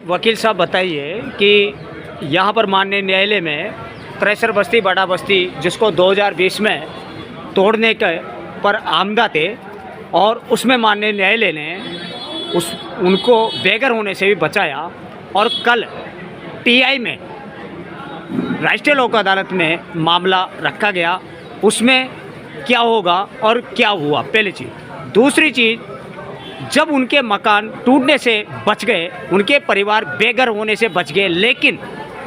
वकील साहब बताइए कि यहाँ पर माननीय न्यायालय में क्रैशर बस्ती बड़ा बस्ती जिसको 2020 में तोड़ने के पर आमदा थे और उसमें माननीय न्यायालय ने उनको बेघर होने से भी बचाया और कल टीआई में राष्ट्रीय लोक अदालत में मामला रखा गया। उसमें क्या होगा और क्या हुआ, पहली चीज़। दूसरी चीज़, जब उनके मकान टूटने से बच गए, उनके परिवार बेघर होने से बच गए, लेकिन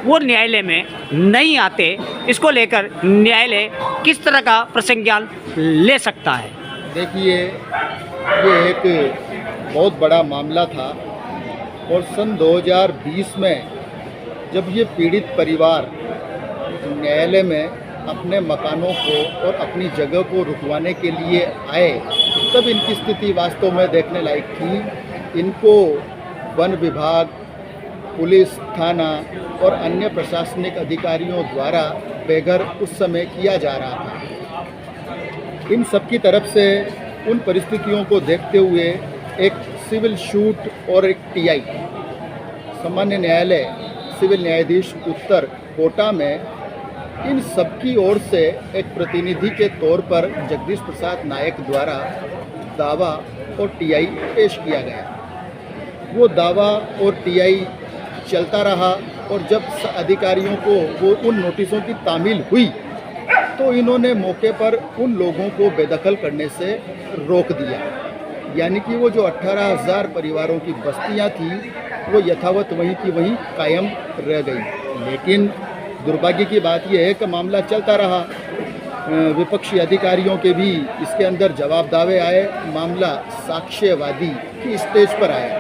वो न्यायालय में नहीं आते, इसको लेकर न्यायालय किस तरह का प्रसंज्ञान ले सकता है? देखिए, ये एक बहुत बड़ा मामला था और सन 2020 में जब ये पीड़ित परिवार न्यायालय में अपने मकानों को और अपनी जगह को रुकवाने के लिए आए, तब इनकी स्थिति वास्तव में देखने लायक थी। इनको वन विभाग, पुलिस थाना और अन्य प्रशासनिक अधिकारियों द्वारा बेघर उस समय किया जा रहा था। इन सब की तरफ से उन परिस्थितियों को देखते हुए एक सिविल शूट और एक टीआई, सामान्य न्यायालय सिविल न्यायाधीश उत्तर कोटा में इन सबकी ओर से एक प्रतिनिधि के तौर पर जगदीश प्रसाद नायक द्वारा दावा और टीआई पेश किया गया। वो दावा और टीआई चलता रहा और जब अधिकारियों को वो उन नोटिसों की तामील हुई तो इन्होंने मौके पर उन लोगों को बेदखल करने से रोक दिया। यानी कि वो जो 18,000 परिवारों की बस्तियां थी वो यथावत वहीं की वहीं कायम रह गई। लेकिन दुर्भाग्य की बात यह है कि मामला चलता रहा। विपक्षी अधिकारियों के भी इसके अंदर जवाब दावे आए। मामला साक्ष्यवादी की स्टेज पर आया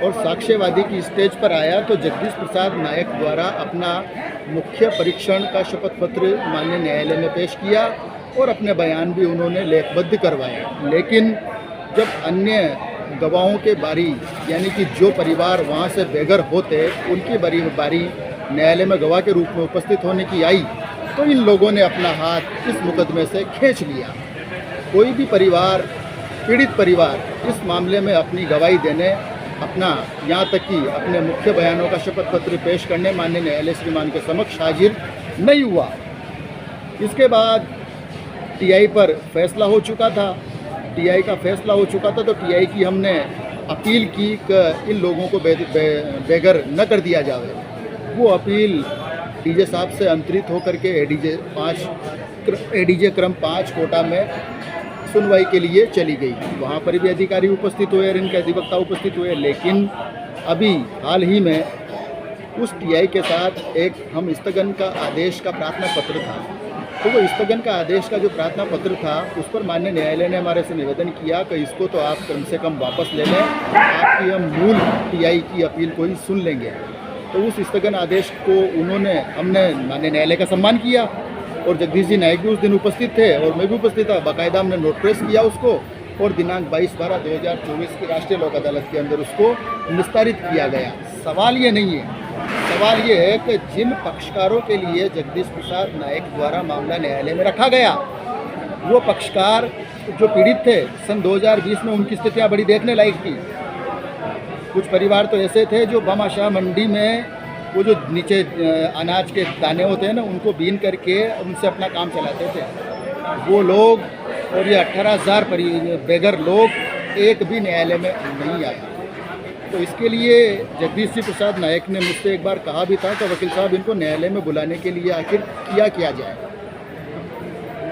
और साक्ष्यवादी की स्टेज पर आया तो जगदीश प्रसाद नायक द्वारा अपना मुख्य परीक्षण का शपथ पत्र माननीय न्यायालय में पेश किया और अपने बयान भी उन्होंने लेखबद्ध करवाए। लेकिन जब अन्य गवाहों के बारी, यानी कि जो परिवार वहाँ से बेघर होते, उनकी बारी न्यायालय में गवाह के रूप में उपस्थित होने की आई तो इन लोगों ने अपना हाथ इस मुकदमे से खींच लिया। कोई भी परिवार, पीड़ित परिवार इस मामले में अपनी गवाही देने, अपना यहाँ तक कि अपने मुख्य बयानों का शपथ पत्र पेश करने माननीय न्यायालय श्रीमान के समक्ष हाजिर नहीं हुआ। इसके बाद टीआई पर फैसला हो चुका था। टीआई का फैसला हो चुका था तो टीआई की हमने अपील की कि इन लोगों को बेघर न कर दिया जाए। वो अपील डीजे साहब से अंतरित होकर के एडीजे क्रम 5 कोटा में सुनवाई के लिए चली गई। वहाँ पर भी अधिकारी उपस्थित हुए और इनके अधिवक्ता उपस्थित हुए। लेकिन अभी हाल ही में उस टीआई के साथ एक हम स्थगन का आदेश का प्रार्थना पत्र था, तो वो स्थगन का आदेश का जो प्रार्थना पत्र था उस पर माननीय न्यायालय ने हमारे से निवेदन किया कि इसको तो आप कम से कम वापस ले लें, आपकी हम मूल टीआई की अपील को ही सुन लेंगे। तो उस स्थगन आदेश को हमने माननीय न्यायालय का सम्मान किया और जगदीश जी नायक भी उस दिन उपस्थित थे और मैं भी उपस्थित था। बाकायदा हमने नोट प्रेस किया उसको और दिनांक 22/12/2024 की राष्ट्रीय लोक अदालत के अंदर उसको निस्तारित किया गया। सवाल ये नहीं है, सवाल ये है कि जिन पक्षकारों के लिए जगदीश प्रसाद नायक द्वारा मामला न्यायालय में रखा गया, वो पक्षकार जो पीड़ित थे सन 2020 में, उनकी स्थितियाँ बड़ी देखने लायक थी। कुछ परिवार तो ऐसे थे जो भामाशाह मंडी में वो जो नीचे अनाज के दाने होते हैं ना, उनको बीन करके उनसे अपना काम चलाते थे। वो लोग और ये 18,000 बेघर लोग एक भी न्यायालय में नहीं आया। तो इसके लिए जगदीश जी प्रसाद नायक ने मुझसे एक बार कहा भी था कि वकील साहब, इनको न्यायालय में बुलाने के लिए आखिर किया जाए।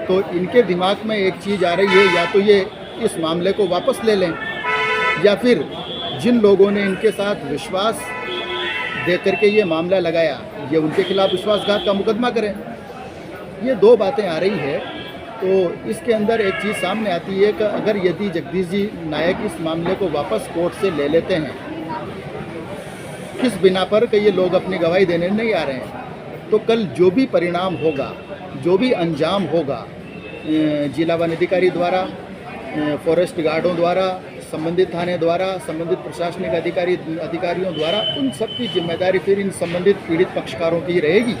तो इनके दिमाग में एक चीज़ आ रही है, या तो ये इस मामले को वापस ले लें या फिर जिन लोगों ने इनके साथ विश्वास दे करके ये मामला लगाया, ये उनके खिलाफ विश्वासघात का मुकदमा करें। ये दो बातें आ रही है। तो इसके अंदर एक चीज़ सामने आती है कि अगर यदि जगदीश जी नायक इस मामले को वापस कोर्ट से ले लेते हैं, किस बिना पर कि ये लोग अपनी गवाही देने नहीं आ रहे हैं, तो कल जो भी परिणाम होगा, जो भी अंजाम होगा जिला वन अधिकारी द्वारा, फॉरेस्ट गार्डों द्वारा, संबंधित थाने द्वारा, संबंधित प्रशासनिक अधिकारियों द्वारा, उन सब की जिम्मेदारी फिर इन संबंधित पीड़ित पक्षकारों की रहेगी।